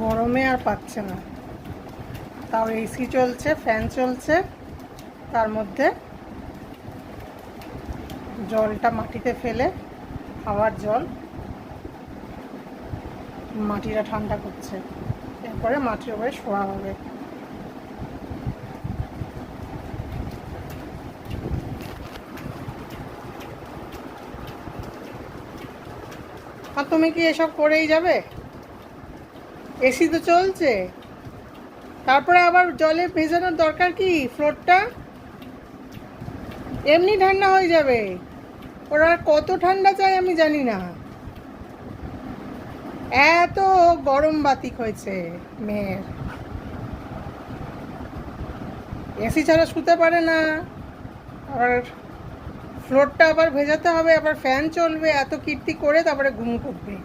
গরমে আর পাচ্ছে না, তাও এসি চলছে, ফ্যান চলছে, তার মধ্যে জলটা মাটিতে ফেলে হাওয়ার জল মাটিটা ঠান্ডা করছে, এরপরে মাটির উপরে শোয়া হবে। আর তুমি কি এসব করেই যাবে? এসি তো চলছে, তারপরে আবার জলে ভেজানোর দরকার কি? ফ্লোরটা এমনি ঠান্ডা হয়ে যাবে। ওরা কত ঠান্ডা চায় আমি জানি না, এত গরম বাতিক হয়েছে মেয়ের। এসি ছাড়া শুতে পারে না, আবার ফ্লোরটা আবার ভেজাতে হবে, আবার ফ্যান চলবে, এত কীর্তি করে তারপরে ঘুম করবে।